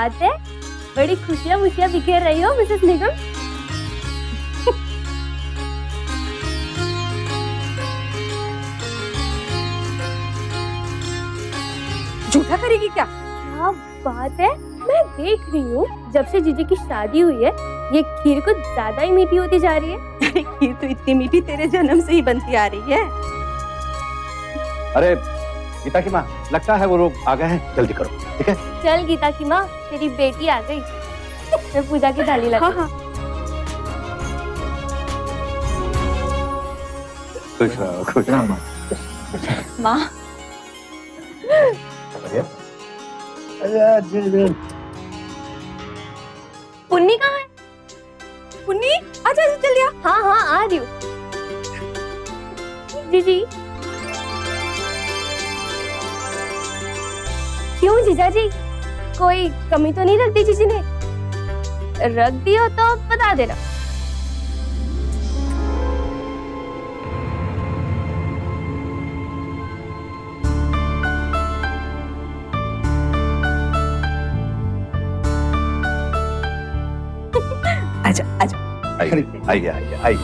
बात है, बड़ी खुशियाँ बिखेर रही हो मिसेस निगम। झूठा करेगी क्या? क्या बात है, मैं देख रही हूँ जब से जीजी की शादी हुई है ये खीर कुछ ज्यादा ही मीठी होती जा रही है। अरे खीर तो इतनी मीठी तेरे जन्म से ही बनती आ रही है। अरे गीता की माँ, लगता है वो लोग आ गए हैं, जल्दी करो। ठीक है, चल गीता की माँ, तेरी बेटी आ गई। मैं पूजा की थाली लाती हूँ। हाँ। खुश रहो, खुश रहो माँ। माँ पुन्नी कहाँ है? पुन्नी आजा जल्दी आ। हाँ हाँ आ रही हूँ। जीजी क्यों जीजा जी, कोई कमी तो नहीं रख दी जीजी ने? रख दी हो तो बता देना। आजा आजा। आइए आइए आइए आइए।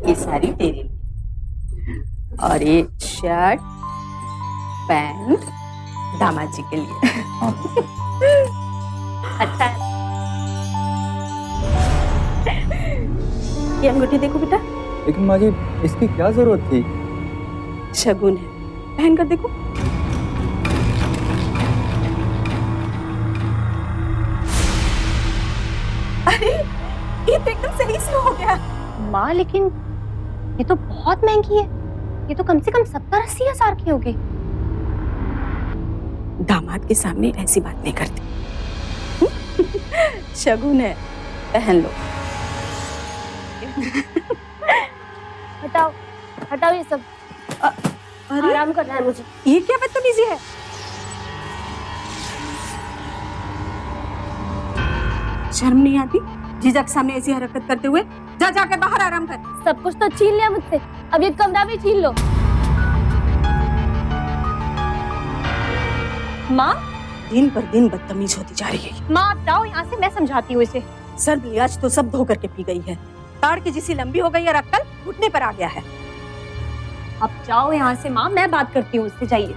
ये सारी तेरी और ये शर्ट पैंट दामाद जी के लिए। अच्छा है। ये अंगूठी देखो बेटा। लेकिन माँ जी इसकी क्या जरूरत थी? शगुन है, पहन कर देखो। अरे ये तो एकदम सही से हो गया। माँ लेकिन ये तो बहुत महंगी है, ये तो कम से कम 70-80 हजार की होगी। दामाद के सामने ऐसी बात नहीं करते। शगुन है, पहन लो। हटाओ हटाओ ये सब, अरे आराम करना है मुझे। ये क्या बदतमीजी है? शर्म नहीं आती जीजा के सामने ऐसी हरकत करते हुए? जा जाकर बाहर आराम कर। सब कुछ तो छीन लिया मुझसे, अब ये कमरा भी छीन लो। माँ दिन पर दिन बदतमीज होती जा रही है। माँ आप जाओ यहाँ से, मैं समझाती हूँ इसे। सर लिहाज तो सब धो करके पी गई है, ताड़ की जिसी लंबी हो गई है, अक्कल घुटने पर आ गया है। अब जाओ यहाँ से माँ, मैं बात करती हूँ उससे, जाइए।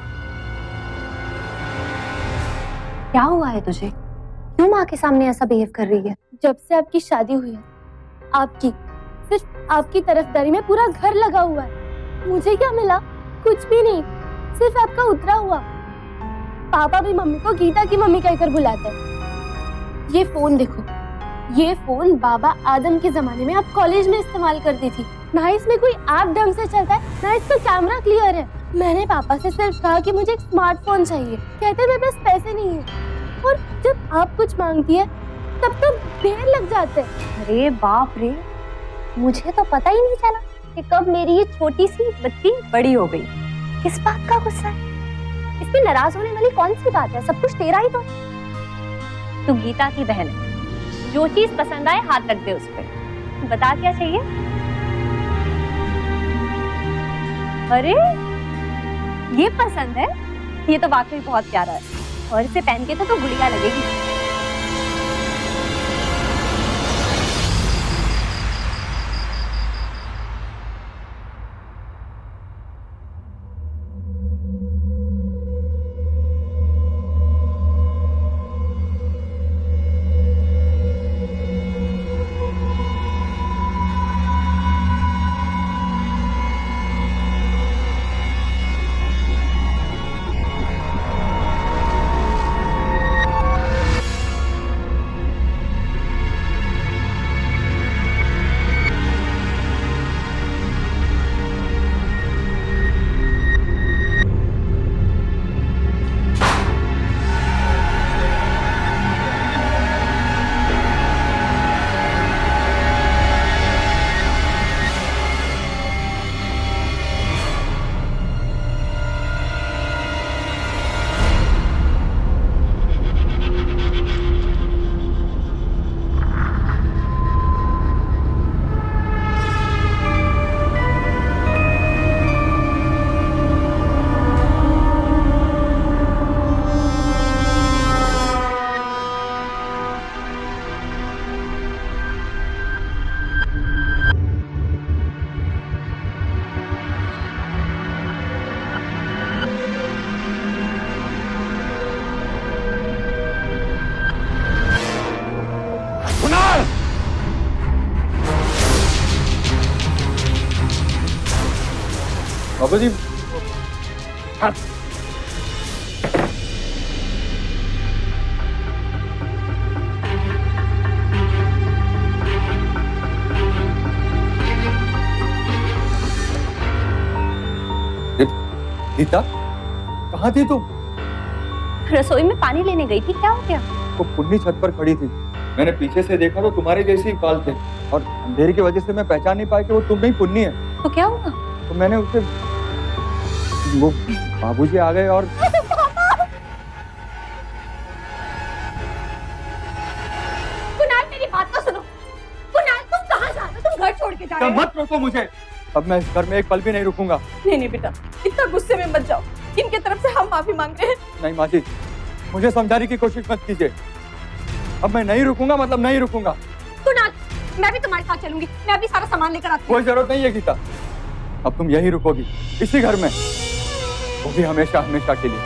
क्या हुआ है तुझे, क्यों माँ के सामने ऐसा बिहेव कर रही है? जब से आपकी शादी हुई है, आपकी सिर्फ आपकी तरफदारी में पूरा घर लगा हुआ है। मुझे क्या मिला? कुछ भी नहीं, सिर्फ आपका उतरा हुआ। पापा भी मम्मी को गीता की मम्मी कहकर बुलाते हैं। ये फोन देखो, ये फोन बाबा आदम के जमाने में आप कॉलेज में इस्तेमाल करती थी। ना इसमें कोई ऐप ढंग से चलता है, ना इसका कैमरा क्लियर है। मैंने पापा से सिर्फ कहा कि मुझे एक स्मार्टफोन चाहिए, कहते मेरे पास पैसे नहीं है। और जब आप कुछ मांगती है तब तो ढेर लग जाते हैं। अरे बाप रे, मुझे तो पता ही नहीं चला कि कब मेरी ये छोटी सी बच्ची बड़ी हो गई। किस बात का गुस्सा है? इसमें नाराज होने वाली कौन सी बात है? सब कुछ तेरा ही तो है। तू गीता की बहन है, जो चीज पसंद आए हाथ रख दे उस पर। बता क्या चाहिए? अरे ये पसंद है, ये तो वाकई बहुत प्यारा है, और इसे पहन के तो गुड़िया लगेगी। बाबूजी गीता, कहाँ थी तुम? रसोई में पानी लेने गई थी, क्या हो गया? वो पुन्नी छत पर खड़ी थी, मैंने पीछे से देखा तो तुम्हारे जैसे ही बाल थे और अंधेरे की वजह से मैं पहचान नहीं पाया कि वो तुम नहीं पुन्नी है। तो क्या हुआ? तो मैंने उससे वो बाबूजी आ गए और कुणाल मेरी बात तो सुनो। कुणाल तुम कहाँ जा रहे हो? तुम घर छोड़ के जा रहे हो? मत रोको मुझे, अब मैं इस घर में एक पल भी नहीं रुकूंगा। नहीं बेटा, इतना गुस्से में मत जाओ। इनके तरफ से हम माफी मांग रहे हैं। नहीं माँ जी, मुझे समझाने की कोशिश मत कीजिए। अब मैं नहीं रुकूंगा, मतलब नहीं रुकूंगा। कुणाल, मैं भी तुम्हारे साथ चलूंगी। मैं अभी सारा सामान लेकर आती हूँ। कोई जरूरत नहीं है गीता, अब तुम यहीं रुकोगी, इसी घर में, वो भी हमेशा हमेशा के लिए।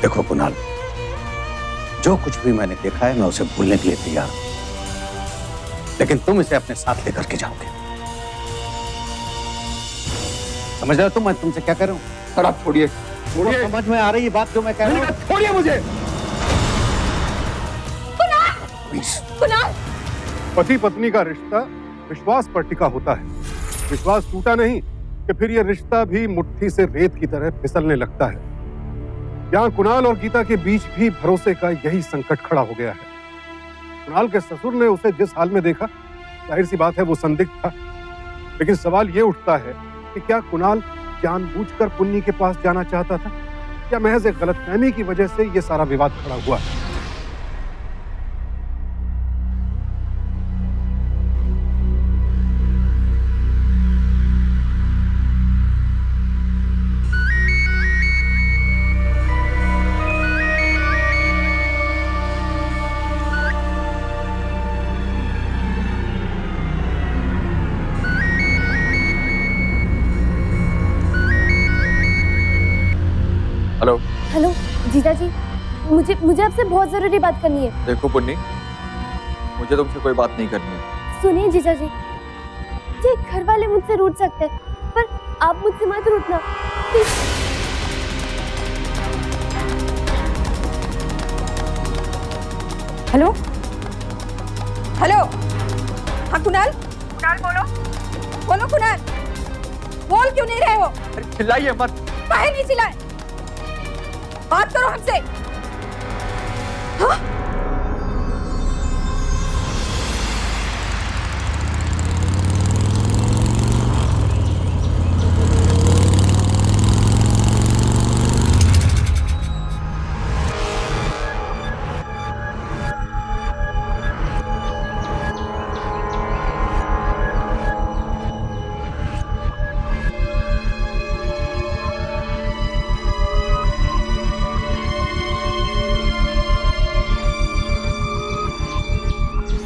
देखो कुणाल, जो कुछ भी मैंने देखा है मैं उसे भूलने के लिए तैयार हूं, लेकिन तुम इसे अपने साथ लेकर के जाओगे। समझ रहे हो तुम मैं तुमसे क्या कर रहा हूं? सर आप छोड़िए, छोड़िए। समझ में आ रही है बात जो मैं कह रहा हूं? छोड़िए मुझे। कुणाल, पति पत्नी का रिश्ता विश्वास पर टिका होता है। विश्वास टूटा नहीं कि फिर यह रिश्ता भी मुट्ठी से रेत की तरह फिसलने लगता है। यहाँ कुणाल और गीता के बीच भी भरोसे का यही संकट खड़ा हो गया है। कुणाल के ससुर ने उसे जिस हाल में देखा, जाहिर सी बात है वो संदिग्ध था, लेकिन सवाल ये उठता है कि क्या कुणाल जानबूझकर पुन्नी के पास जाना चाहता था या महज एक गलतफहमी की वजह से ये सारा विवाद खड़ा हुआ है? हेलो हेलो जीजा जी, मुझे आपसे बहुत जरूरी बात करनी है। देखो पुन्नी, मुझे तुमसे कोई बात नहीं करनी है। सुनिए जीजा जी, ये घर वाले मुझसे रूठ सकते हैं, पर आप मुझसे मत रूठना प्लीज। हेलो हेलो, हाँ कुणाल, कुणाल बोलो बोलो। कुणाल, बोल क्यों नहीं रहे हो? चिल्लाइए मत। काहे नहीं चिल्लाए? बात करो हमसे। हाँ?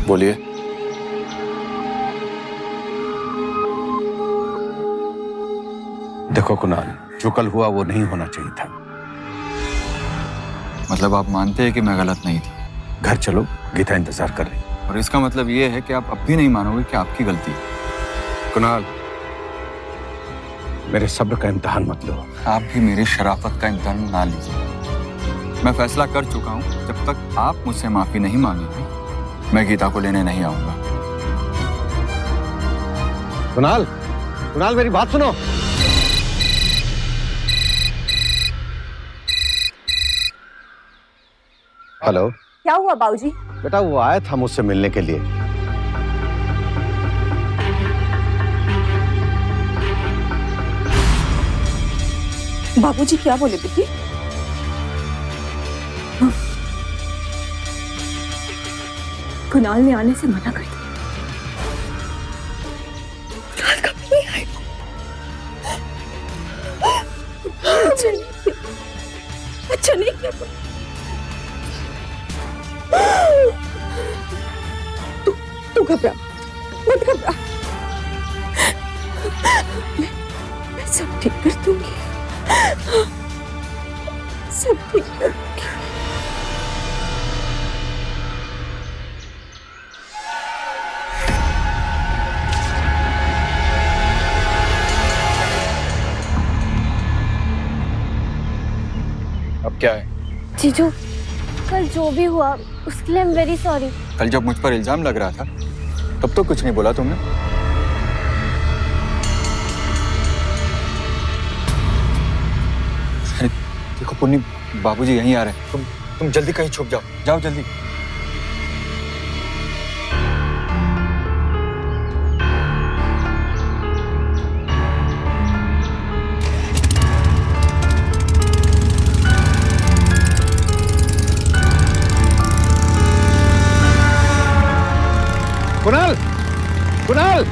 बोलिए। देखो कुणाल, जो कल हुआ वो नहीं होना चाहिए था। मतलब आप मानते हैं कि मैं गलत नहीं थी? घर चलो, गीता इंतजार कर रही। और इसका मतलब ये है कि आप अब भी नहीं मानोगे कि आपकी गलती है? कुणाल, मेरे सब्र का इम्तिहान मत लो। आप भी मेरी शराफत का इम्तिहान ना लीजिए। मैं फैसला कर चुका हूँ, जब तक आप मुझसे माफी नहीं मांगेंगे मैं गीता को लेने नहीं आऊंगा। कुणाल, कुणाल मेरी बात सुनो। हेलो। क्या हुआ बाबूजी? बेटा वो आया था मुझसे मिलने के लिए। बाबूजी क्या बोले बेटी? हाँ। कुणाल ने आने से मना कर दिया। कुणाल कभी नहीं आएगा। अच्छा नहीं किया। तू घबरा मत, घबरा। मैं सब ठीक कर दूंगी, सब ठीक कर दूंगी। जीजू, कल जो भी हुआ उसके लिए आई एम वेरी सॉरी। कल जब मुझ पर इल्जाम लग रहा था तब तो कुछ नहीं बोला तुमने। अरे देखो पुन्नी, बाबूजी यहीं आ रहे हैं। तुम जल्दी कहीं छुप जाओ, जाओ जल्दी। कुणाल, कुणाल,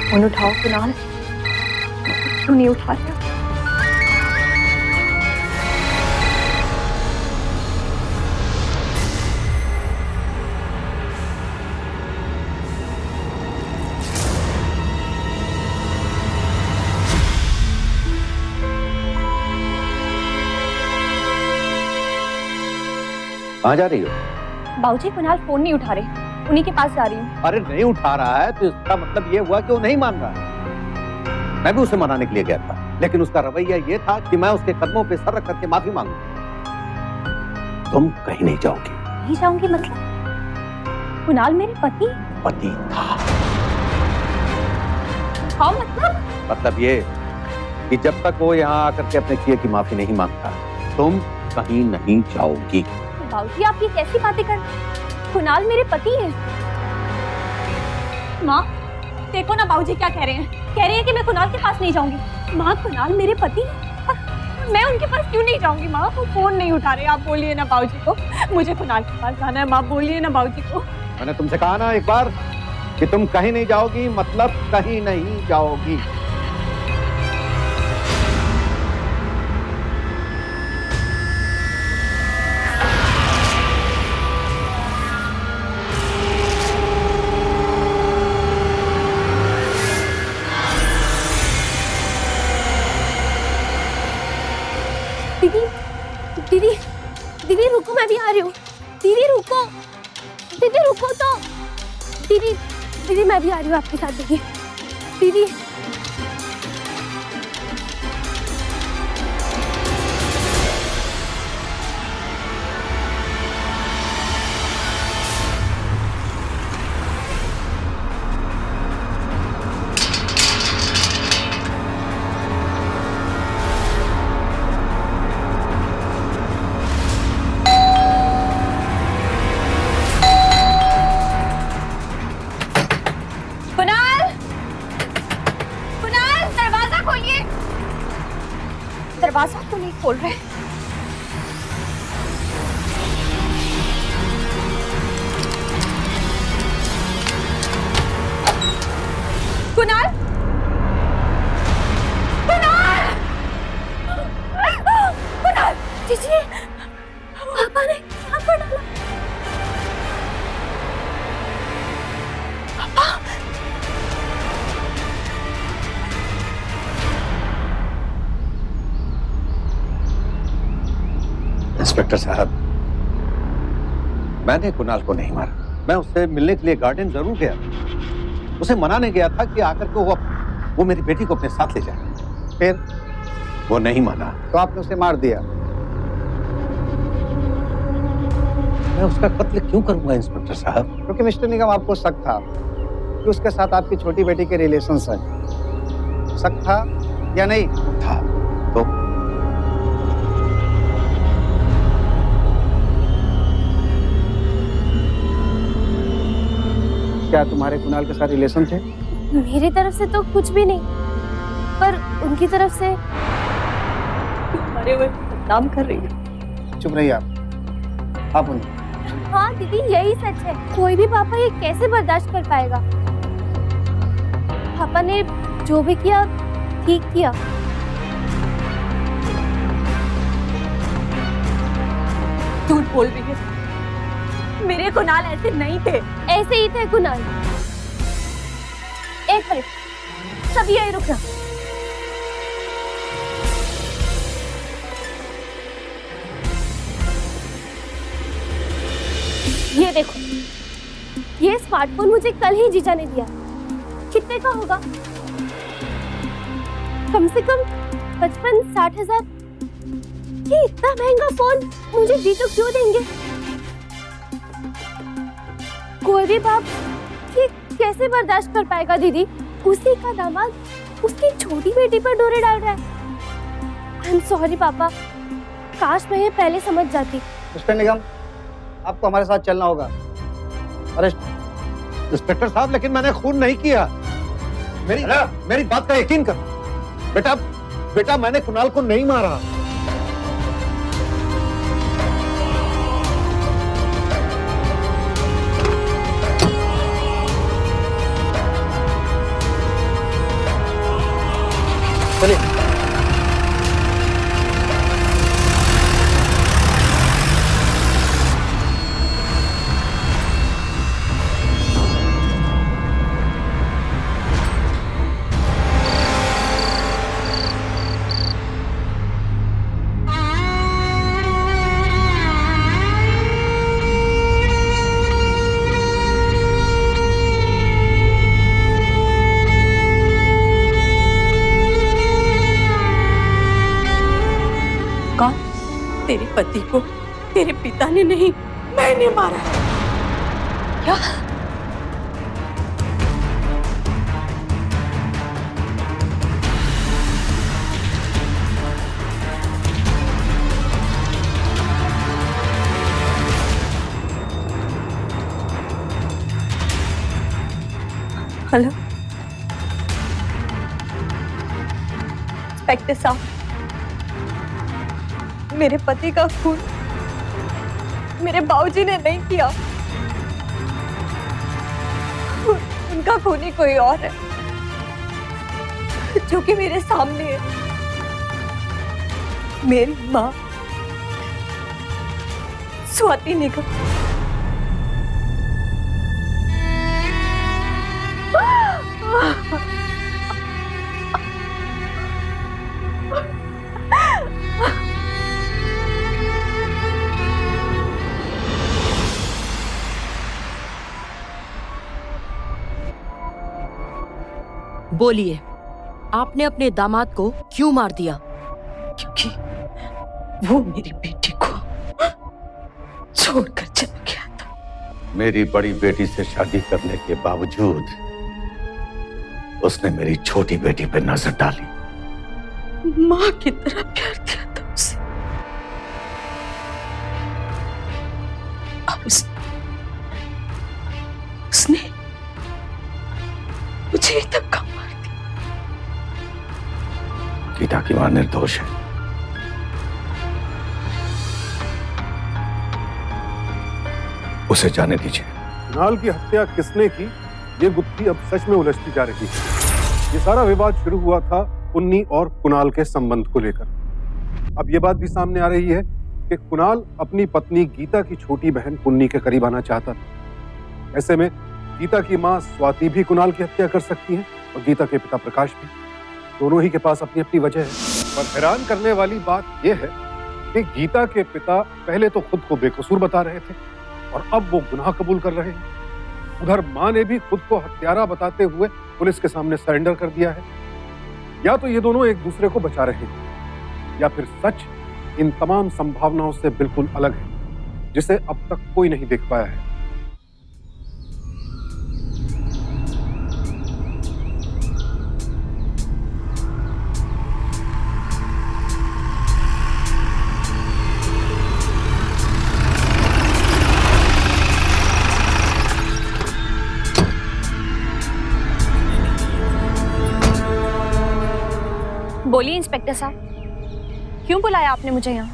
फोन उठाओ कुणाल, क्यों नहीं उठा रहे? कहाँ जा रही हो? बाबूजी, कुणाल फोन नहीं उठा रहे, उन्हीं के पास जा रही हूँ। अरे नहीं उठा रहा है तो इसका मतलब ये हुआ कि वो नहीं मान रहा है। मैं भी उसे मनाने के लिए गया था, लेकिन उसका रवैया ये था कि मैं उसके कदमों पे सर रख करके माफी मांगू। तुम कहीं नहीं जाओगी। नहीं जाऊंगी मतलब? कुणाल मेरे पति था। हाँ मतलब? मतलब ये कि जब तक वो यहाँ आकर के अपने किए की माफी नहीं मांगता, तुम कहीं नहीं जाओगी। बाबूजी, आप ये कैसी बातें कर? कुणाल मेरे पति है। माँ देखो ना, बाबूजी क्या कह रहे हैं। कह रहे हैं कि मैं कुणाल के पास नहीं जाऊंगी। माँ, कुणाल मेरे पति है, मैं उनके पास क्यों नहीं जाऊंगी? माँ, वो फोन नहीं उठा रहे। आप बोलिए ना बाबूजी को, मुझे कुणाल के पास जाना है। माँ बोलिए ना बाबूजी को। मैंने तुमसे कहा ना एक बार कि तुम कहीं नहीं जाओगी, मतलब कहीं नहीं जाओगी। दीदी, दीदी रुको, मैं भी आ रही हूँ। दीदी रुको, दीदी रुको तो। दीदी, दीदी मैं भी आ रही हूँ आपके साथ। दीदी, दीदी दरवाजा क्यों नहीं खोल रहे? कुणाल, कुणाल, कुणाल, दीजिए, पापा ने क्या कर डाला? पापा, इंस्पेक्टर साहब, मैंने कुणाल को नहीं मारा। मैं उससे मिलने के लिए गार्डन जरूर गया, उसे मनाने गया था कि आकर के वो मेरी बेटी को अपने साथ ले जाए। फिर वो नहीं माना तो आपने उसे मार दिया। मैं उसका कत्ल क्यों करूंगा इंस्पेक्टर साहब? क्योंकि मिस्टर निगम आपको शक था कि उसके साथ आपकी छोटी बेटी के रिलेशंस हैं। शक था या नहीं? था तो क्या तुम्हारे कुणाल के साथ रिलेशन थे? मेरी तरफ से तो कुछ भी नहीं, पर उनकी तरफ से। अरे वो बदनाम कर रही है। चुप रहिए आप उन्हें। हाँ दीदी, यही सच है। कोई भी पापा ये कैसे बर्दाश्त कर पाएगा? पापा ने जो भी किया ठीक किया। झूठ बोल रही है। मेरे कुणाल ऐसे नहीं थे। ऐसे ही थे कुणाल। एक मिनट, सब यही रुकना। ये देखो, ये स्मार्टफोन मुझे कल ही जीजा ने दिया। कितने का होगा? कम से कम 55-60 हजार। ये इतना महंगा फोन मुझे जीजू क्यों देंगे? कोई भी बाप ये कैसे बर्दाश्त कर पाएगा दीदी? उसी का दामाद उसकी छोटी बेटी पर डोरे डाल रहा है। आई एम सॉरी पापा, काश मैं ये पहले समझ जाती। मिस्टर निगम, आपको हमारे साथ चलना होगा। अरेस्ट। इंस्पेक्टर साहब, लेकिन मैंने खून नहीं किया। मेरी बात का यकीन कर। बेटा मैंने कुणाल को नहीं मारा। चलिए। कौन? तेरे पति को तेरे पिता ने नहीं, मैंने मारा। क्या? हेलो इंस्पेक्टर साहब, मेरे पति का खून मेरे बाबूजी ने नहीं किया। उनका खूनी कोई और है जो कि मेरे सामने है। मेरी माँ स्वाति निगम। बोलिए, आपने अपने दामाद को क्यों मार दिया? क्योंकि वो मेरी बेटी को छोड़कर चला गया था। मेरी बड़ी बेटी से शादी करने के बावजूद उसने मेरी छोटी बेटी पे नजर डाली। माँ की तरह प्यार किया था उसे। अब उसने मुझे धक्का मार दिया। गीता की मां निर्दोष है। उसे जाने दीजिए। कुणाल की हत्या किसने की, ये गुत्थी अब सच में उलझती जा रही है। ये सारा विवाद शुरू हुआ था पुन्नी और कुणाल के संबंध को लेकर। अब ये बात भी सामने आ रही है कि कुणाल अपनी पत्नी गीता की छोटी बहन पुन्नी के करीब आना चाहता था। ऐसे में गीता की मां स्वाति भी कुणाल की हत्या कर सकती है और गीता के पिता प्रकाश भी। दोनों ही के पास अपनी अपनी वजह है। पर हैरान करने वाली बात यह है कि गीता के पिता पहले तो खुद को बेकसूर बता रहे थे और अब वो गुनाह कबूल कर रहे हैं। उधर मां ने भी खुद को हत्यारा बताते हुए पुलिस के सामने सरेंडर कर दिया है। या तो ये दोनों एक दूसरे को बचा रहे हैं या फिर सच इन तमाम संभावनाओं से बिल्कुल अलग है। जिसे अब तक कोई नहीं देख पाया है। बोलिए इंस्पेक्टर साहब, क्यों बुलाया आपने मुझे यहाँ?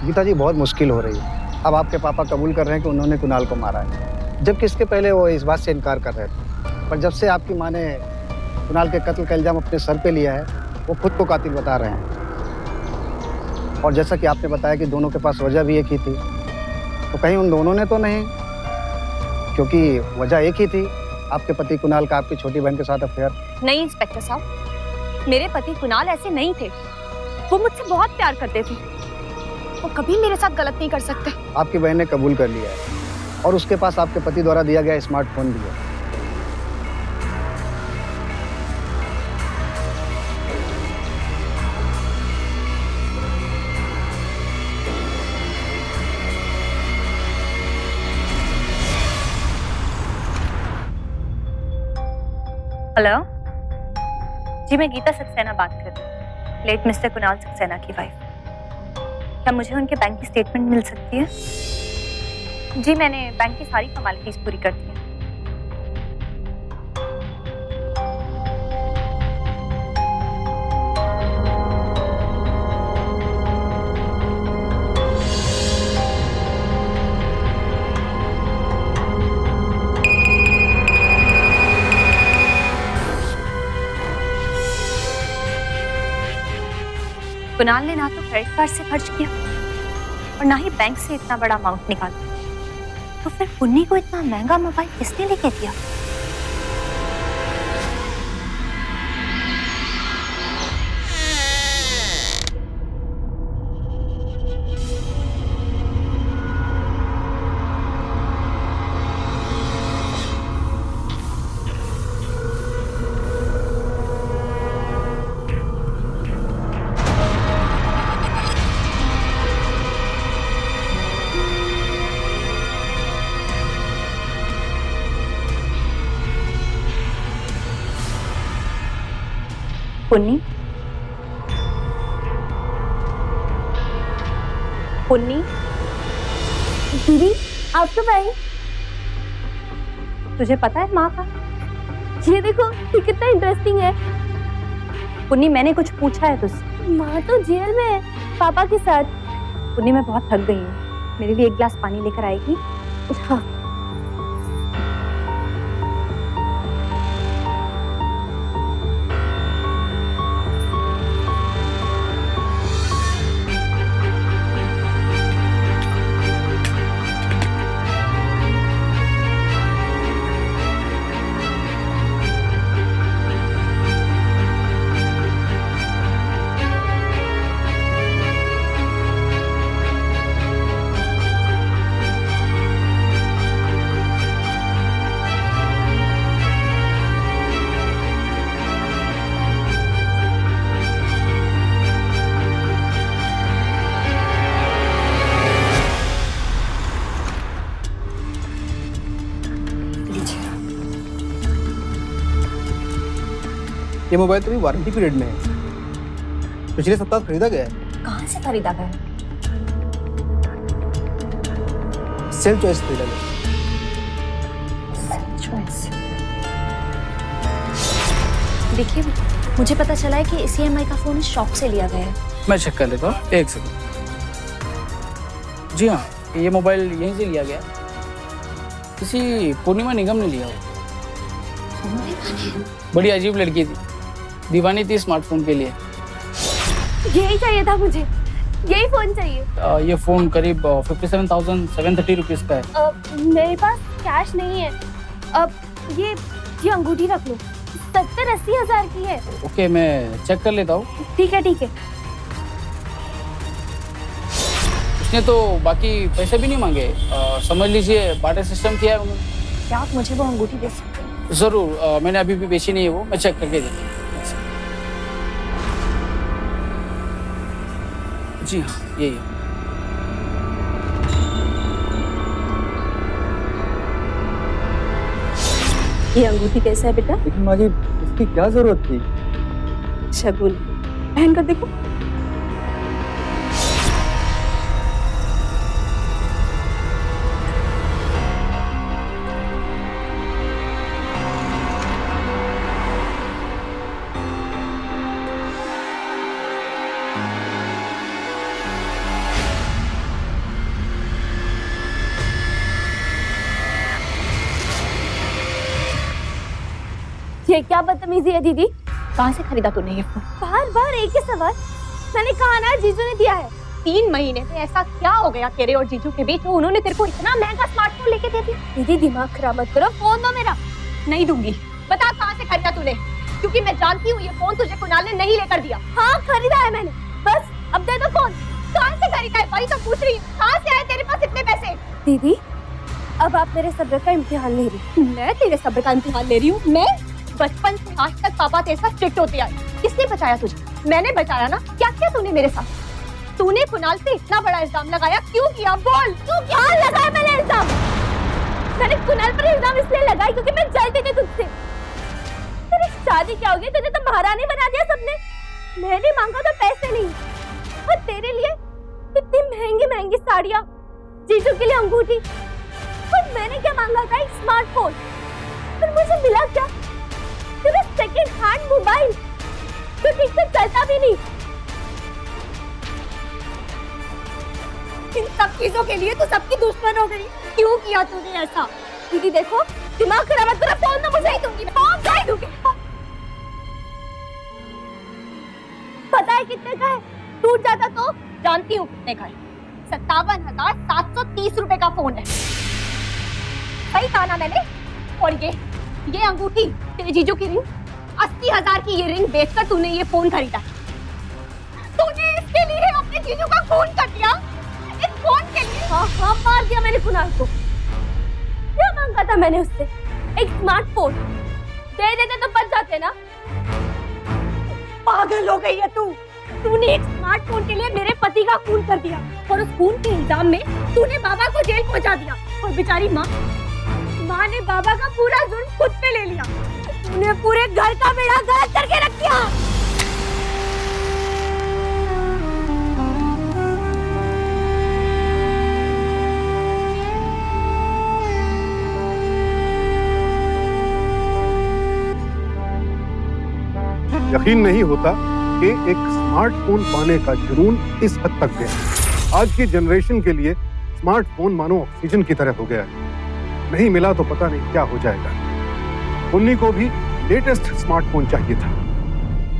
गीता जी, बहुत मुश्किल हो रही है। अब आपके पापा कबूल कर रहे हैं कि उन्होंने कुणाल को मारा है, जबकि इसके पहले वो इस बात से इनकार कर रहे थे। पर जब से आपकी माँ ने कुणाल के कत्ल का इल्जाम अपने सर पे लिया है, वो खुद को कातिल बता रहे हैं। और जैसा कि आपने बताया कि दोनों के पास वजह भी एक ही थी, तो कहीं उन दोनों ने तो नहीं? क्योंकि वजह एक ही थी, आपके पति कुणाल का आपकी छोटी बहन के साथ अफेयर। नहीं इंस्पेक्टर साहब, मेरे पति कुणाल ऐसे नहीं थे। वो मुझसे बहुत प्यार करते थे। वो कभी मेरे साथ गलत नहीं कर सकते। आपकी बहन ने कबूल कर लिया है और उसके पास आपके पति द्वारा दिया गया स्मार्टफोन भी है। हेलो जी, मैं गीता सक्सेना बात कर रही हूँ, लेट मिस्टर कुणाल सक्सेना की वाइफ। क्या मुझे उनके बैंक की स्टेटमेंट मिल सकती है? जी, मैंने बैंक की सारी फॉर्मेलिटीज पूरी कर दी हैं। कुणाल ने ना तो क्रेडिट कार्ड से खर्च किया और ना ही बैंक से इतना बड़ा अमाउंट निकाला, तो फिर पुन्नी को इतना महंगा मोबाइल किसने लेके दिया? पुन्नी, पुन्नी, दीदी आप कब आई? तुझे पता है माँ का? ये देखो, ये कितना इंटरेस्टिंग है। पुन्नी, मैंने कुछ पूछा है तुझसे। माँ तो जेल में है पापा के साथ। पुन्नी, मैं बहुत थक गई हूँ, मेरे लिए एक गिलास पानी लेकर आएगी? हाँ। ये मोबाइल तो भी वारंटी पीरियड में है, पिछले सप्ताह खरीदा गया है। कहाँ से खरीदा गया? सेल्फ चॉइस खरीदा गया। देखिए, मुझे पता चला है कि इस EMI का फोन इस शॉप से लिया गया है। मैं चेक कर लेता हूँ, एक सेकंड। जी हाँ, ये मोबाइल यहीं से लिया गया, किसी पूर्णिमा निगम ने लिया हो। बड़ी अजीब लड़की थी, दीवानी थी स्मार्टफोन के लिए। यही चाहिए था मुझे, यही फोन चाहिए। ये फोन करीब 57,730 रुपीज का है। मेरे पास कैश नहीं है। अब ये अंगूठी रख लो, 70-80 हजार की है। ओके, मैं चेक कर लेता हूँ। ठीक है ठीक है। उसने तो बाकी पैसे भी नहीं मांगे, समझ लीजिए बार्टर सिस्टम किया है उन्होंने। क्या आप मुझे वो अंगूठी दे सकते हैं? जरूर, मैंने अभी भी बेची नहीं है वो, मैं चेक करके देता हूँ। जी हाँ, यही है। ये अंगूठी कैसा है बेटा? लेकिन माँ जी इसकी क्या जरूरत थी? शगुन पहन कर देखो। ये क्या बदतमीजी है दीदी? कहाँ से खरीदा तूने ये फोन? बार बार एक ही सवाल। मैंने कहा ना जीजू ने दिया है। 3 महीने में ऐसा क्या हो गया तेरे और जीजू के बीच? उन्होंने तेरे को इतना महंगा स्मार्टफोन लेके दे दिया। दीदी दिमाग खराब मत करो, फोन दो मेरा। नहीं दूंगी। बता कहाँ से खरीदा तूने? क्योंकि मैं जानती हूँ ये फोन तुझे कुणाल ने नहीं लेकर दिया। हाँ खरीदा है मैंने, बस अब दे दो फोन। कहाँ से खरीदा है? वही तो पूछ रही हूँ। कहाँ से आए तेरे पास इतने पैसे? दीदी अब आप मेरे सब्र का इम्तिहान ले रही। मैं तेरे सब्र का इम्तिहान ले रही हूँ? मैं बचपन से आज तक पापा तेरे साथ स्ट्रिक्ट होते आए। किसने बचाया तुझे? मैंने बचाया ना। क्या किया तूने मेरे साथ? तूने कुणाल से इतना बड़ा इल्जाम लगाया, क्यों किया? बोल क्यों? क्या लगाया मैंने इल्जाम? मैंने कुणाल पर इल्जाम इसलिए लगाई क्योंकि मैं जलती थी तुझसे। तेरी शादी क्या होगी? तुझे तो महारानी बना दिया सबने। मैंने मांगा तो पैसे नहीं, और तेरे लिए इतनी महंगी महंगी साड़ियाँ, जीजू के लिए अंगूठी, और मैंने क्या मांगा था? एक स्मार्टफोन। पर मुझे मिला क्या? तेरा सेकंड हैंड मोबाइल जो ठीक से चलता भी नहीं। इन सब चीजों के लिए तू सबकी दुश्मन हो गई। क्यों किया तूने ऐसा? दीदी देखो, दिमाग खराब मत करो। फोन तो मुझे ही दूंगी, फोन नहीं दूंगी। पता है कितने का है? टूट जाता तो? जानती हूँ कितने का है। 57,730 रुपए का फोन है। सही कहा ना मैंने? और ये अंगूठी, तेरे जीजू की रिंग, 80,000 की ये रिंग बेचकर तूने ये फोन खरीदा। तूने इसके लिए अपने जीजू का खून कर दिया? इस फोन के लिए? हाँ मार दिया मैंने कुणाल को। क्या मांगा था मैंने उससे? एक स्मार्टफोन। दे देते तो बच जाते ना। पागल हो गई है तू। तूने एक स्मार्टफोन के लिए मेरे पति का खून कर दिया, और उस खून के इल्जाम में तूने बाबा को जेल पहुंचा दिया। और बेचारी माँ ने बाबा का पूरा जुर्म खुद पे ले लिया। तूने पूरे घर का बेड़ा गर्क करके रख दिया। यकीन नहीं होता कि एक स्मार्टफोन पाने का जुनून इस हद तक गया। आज की जनरेशन के लिए स्मार्टफोन मानो ऑक्सीजन की तरह हो गया है। नहीं मिला तो पता नहीं क्या हो जाएगा। पुन्नी को भी लेटेस्ट स्मार्टफोन चाहिए था,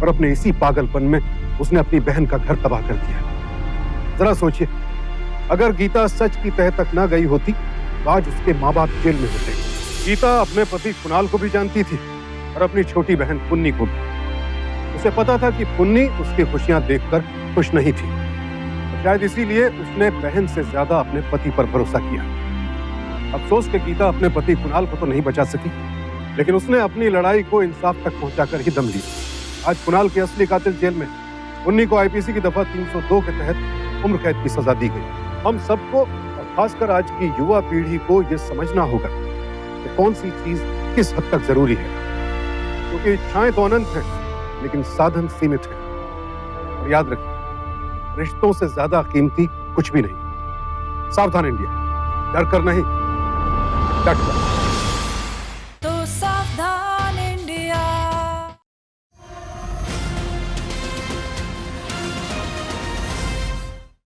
और अपने इसी पागलपन में उसने अपनी बहन का घर तबाह कर दिया। जरा सोचिए, अगर गीता सच की तह तक ना गई होती तो आज उसके माँ बाप जेल में होते। गीता अपने पति कुणाल को भी जानती थी, और अपनी छोटी बहन पुन्नी को भी। उसे पता था कि पुन्नी उसकी खुशियां देखकर खुश नहीं थी। शायद इसीलिए उसने बहन से ज्यादा अपने पति पर भरोसा किया। अफसोस कि गीता अपने पति कुणाल को तो नहीं बचा सकी, लेकिन उसने अपनी लड़ाई को इंसाफ तक पहुंचाकर ही दम लिया। आज कुणाल के असली कातिल जेल में। पुन्नी को आईपीसी की दफा 302 के तहत उम्र कैद की सजा दी गई। हम सबको, और खासकर आज की युवा पीढ़ी को, यह समझना होगा कि कौन सी चीज किस हद तक जरूरी है, क्योंकि इच्छाएं तो अनंत हैं, लेकिन साधन सीमित है। और याद रखिए, रिश्तों से ज्यादा कीमती कुछ भी नहीं। सावधान इंडिया, डर कर नहीं, डट कर।